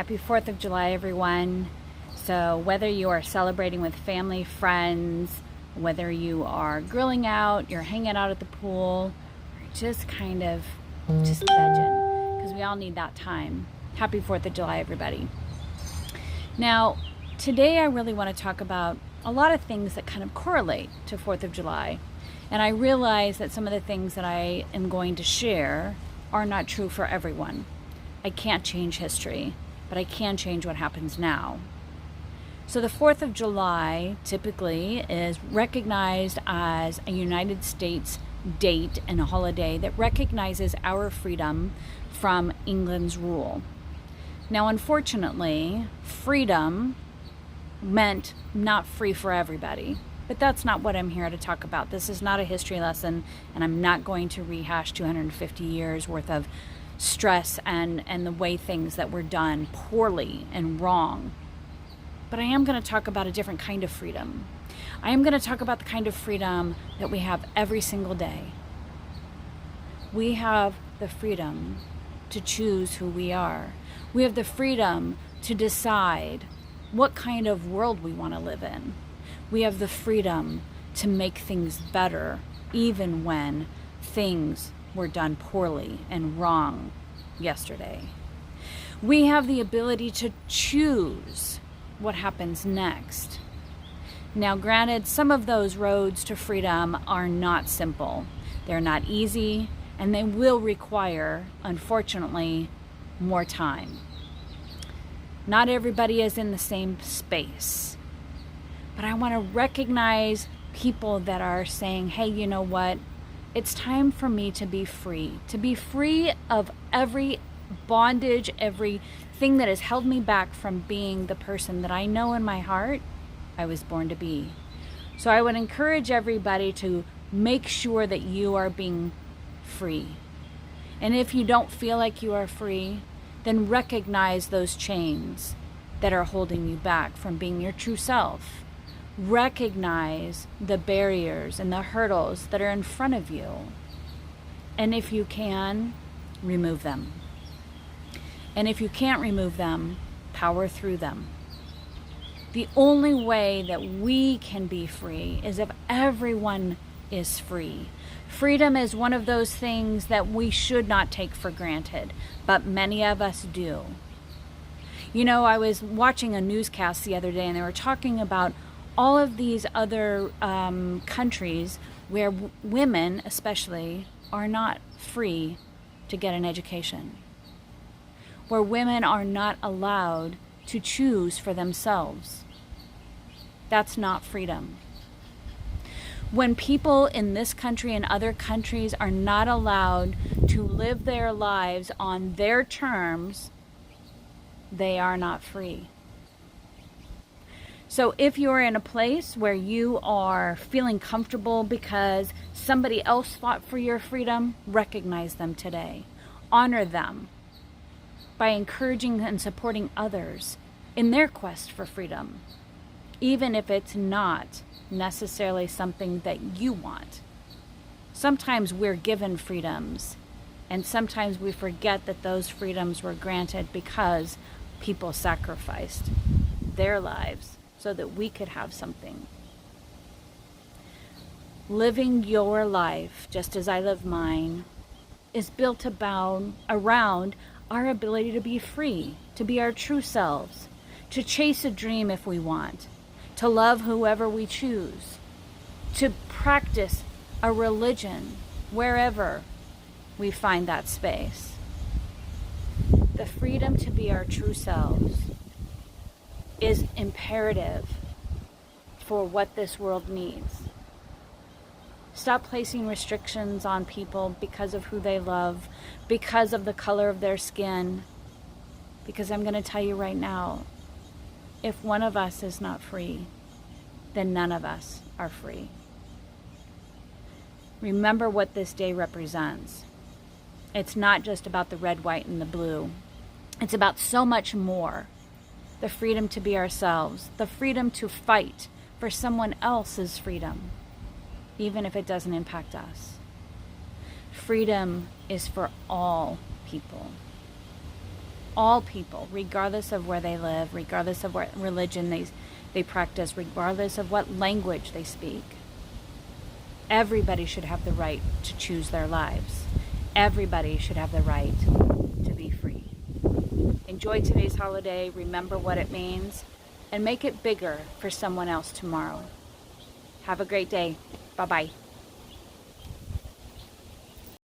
Happy 4th of July, everyone. So whether you are celebrating with family, friends, whether you are grilling out, you're hanging out at the pool, or just kind of just vegging, because we all need that time. Happy 4th of July, everybody. Now, today I really want to talk about a lot of things that kind of correlate to 4th of July. And I realize that some of the things that I am going to share are not true for everyone. I can't change history, but I can change what happens now. So the 4th of July typically is recognized as a United States date and a holiday that recognizes our freedom from England's rule. Now, unfortunately, freedom meant not free for everybody, but that's not what I'm here to talk about. This is not a history lesson, and I'm not going to rehash 250 years worth of stress and the way things that were done poorly and wrong. But I am going to talk about a different kind of freedom. I am going to talk about the kind of freedom that we have every single day. We have the freedom to choose who we are. We have the freedom to decide what kind of world we want to live in. We have the freedom to make things better, even when things were done poorly and wrong yesterday. We have the ability to choose what happens next. Now, granted, some of those roads to freedom are not simple. They're not easy, and they will require, unfortunately, more time. Not everybody is in the same space. But I want to recognize people that are saying, hey, you know what? It's time for me to be free of every bondage, everything that has held me back from being the person that I know in my heart I was born to be. So I would encourage everybody to make sure that you are being free. And if you don't feel like you are free, then recognize those chains that are holding you back from being your true self. Recognize the barriers and the hurdles that are in front of you. And if you can, remove them. And if you can't remove them, power through them. The only way that we can be free is if everyone is free. Freedom is one of those things that we should not take for granted, but many of us do. You know, I was watching a newscast the other day, and they were talking about all of these other countries where women, especially, are not free to get an education, where women are not allowed to choose for themselves. That's not freedom. When people in this country and other countries are not allowed to live their lives on their terms, they are not free. So if you're in a place where you are feeling comfortable because somebody else fought for your freedom, recognize them today. Honor them by encouraging and supporting others in their quest for freedom, even if it's not necessarily something that you want. Sometimes we're given freedoms, and sometimes we forget that those freedoms were granted because people sacrificed their lives so that we could have something. Living your life, just as I live mine, is built around our ability to be free, to be our true selves, to chase a dream if we want, to love whoever we choose, to practice a religion wherever we find that space. The freedom to be our true selves is imperative for what this world needs. Stop placing restrictions on people because of who they love, because of the color of their skin. Because I'm going to tell you right now, if one of us is not free, then none of us are free. Remember what this day represents. It's not just about the red, white, and the blue. It's about so much more. The freedom to be ourselves, the freedom to fight for someone else's freedom, even if it doesn't impact us. Freedom is for all people. All people, regardless of where they live, regardless of what religion they practice, regardless of what language they speak. Everybody should have the right to choose their lives. Everybody should have the right to be free. Enjoy today's holiday, remember what it means, and make it bigger for someone else tomorrow. Have a great day. Bye-bye.